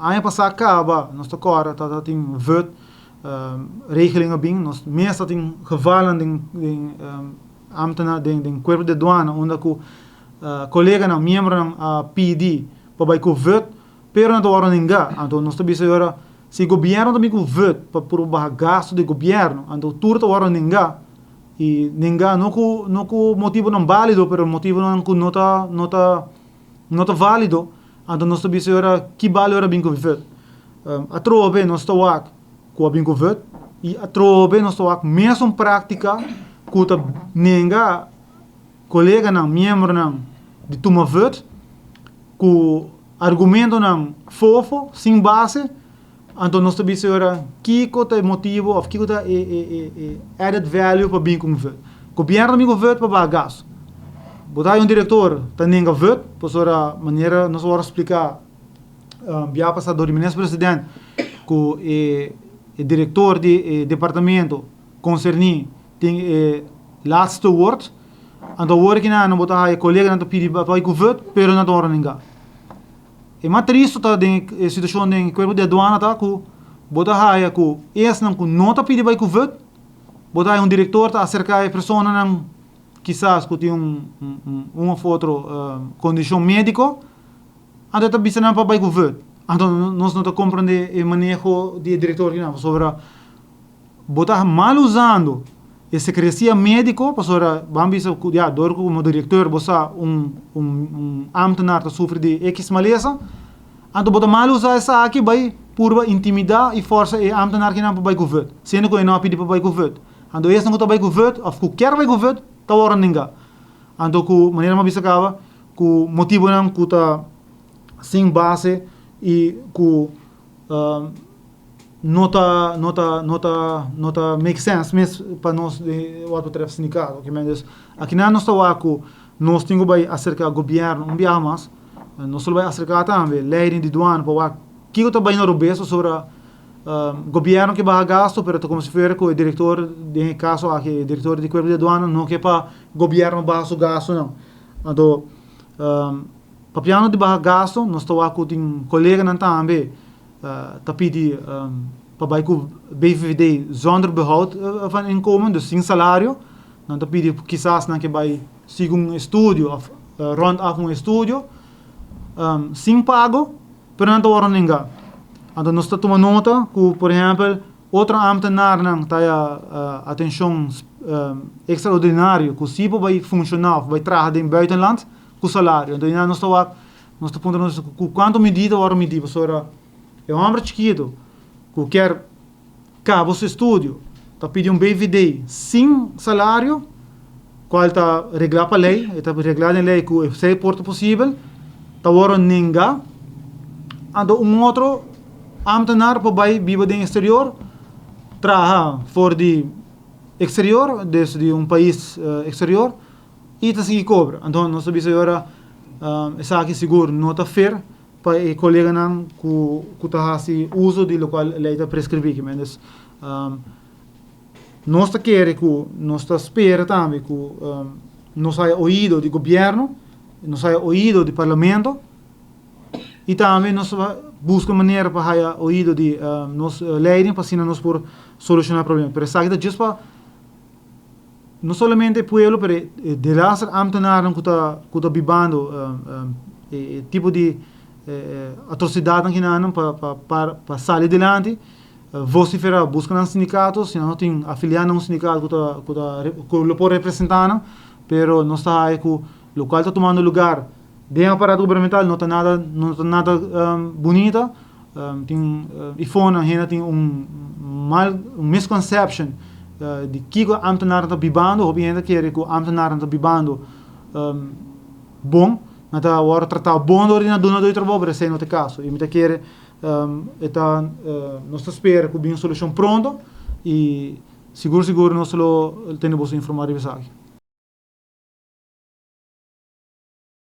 Ano passado acaba, nós agora tem wet regelingen bem, nós meestal tem gevallen den ambtenaar den corpo de douane, onde que colega na membro na PD para com wet, pero na hora ninguém, então nós também se governo também com wet para por gasto de governo, então tudo hora ninguém e ninguém não com motivo não válido, pero motivo não com nota válido. Então nós também que vale ora bem com wet. A trobe nós estamos com bem com wet e a trobe nós estamos mesmo prática com ninguém colega não membro não de toma wet com argumento não fofo sem base. Então nós também que é motivo ou que é added value para bem com wet. Governo bem com wet para gasto. Botar diretor também a ver, por a maneira nós vamos explicar via passador do ministro-presidente que o diretor de departamento concernido tem last word, então o word que não botar a colega não pedir para o governo, pero não hora ninguém. E mais triste tá de situação de corpo de aduana tá que botar a que esse não nota pedir para o governo, botar diretor tá acerca a pessoa não quizás que tem uma outra condição médica, então está pensando para o governo. Então nós não compreendemos o manejo do diretor que não, sobre botar mal usando a secrecia médica, para vamos dizer que já dor como diretor, você ambtenaar que sofre de X maleza, então botar mal usar essa aqui vai por intimidar e força o ambtenaar que não para o governo, sendo que ele não pede para o governo. Então esse não está para o governo, ou que quer para o governo, tá hora ninguém. Então, com maneira mais acaba, com motivo não, com tá sem base e com nota make sense mesmo para nós de outro trefe sindicato. Aqui não nós está com nós temos vai acercar governo um mais, nós só vai acercar também lei de douane para que eu também não beso sobre governo que vai gasto, pero como se for com o diretor, em caso aqui, diretor de corpo de aduana, não que para governo baixo gasto, não. Então, para piano de baixo gasto, nós estamos com um colega não também, tá pedi para vai com BVD zonder behoud van inkomen, dus sem salário, não tá pedi quizás não que vai seguir estúdio, rond af estúdio, sem pago, pero não tá hora ninguém. Então nós estamos tomando nota que, por exemplo, outro ambtenaar não tem atenção extraordinária, que se vai funcionar, vai trabalhar em buitenland, com salário. Então nós estamos apontando quanto medida ou medida. É um homem chiquito que quer cabo seu estúdio, está pedindo BVD sem salário, qual está reglado para a lei, está reglado em lei que se porta possível, está agora ninguém. Então outro ambtenaar para vai viver no exterior, trabalhar fora de exterior, desde país exterior, e está se cobra. Então nós sabemos agora essa aqui seguro não está fair para o colega não que está fazendo uso de local lei está prescrever. Mas nós está querendo que nós está espera também que nós haya ouído do governo, nós haya ouído do parlamento e também nós busca maneira para haya ouído de nos leiding para assim nós por solucionar o problema. Pero essa aqui é justo para não somente o povo, mas de las ambtenaren que está vivendo tipo de atrocidade que não para sair adiante. Vociferar, busca um sindicato, se não tem afiliado a um sindicato que lo pode representar, pero não está aí que o local está tomando lugar de aparato governamental, não está nada bonita, tem ifona ainda tem misconception de que o ambtenaar está vivendo, ou ainda quer que o ambtenaar está vivendo bom, não está agora tratar bom do na dona do trabalho, para ser no caso, e me quer nós espera que venha uma solução pronta e seguro nós temos informar isso aqui.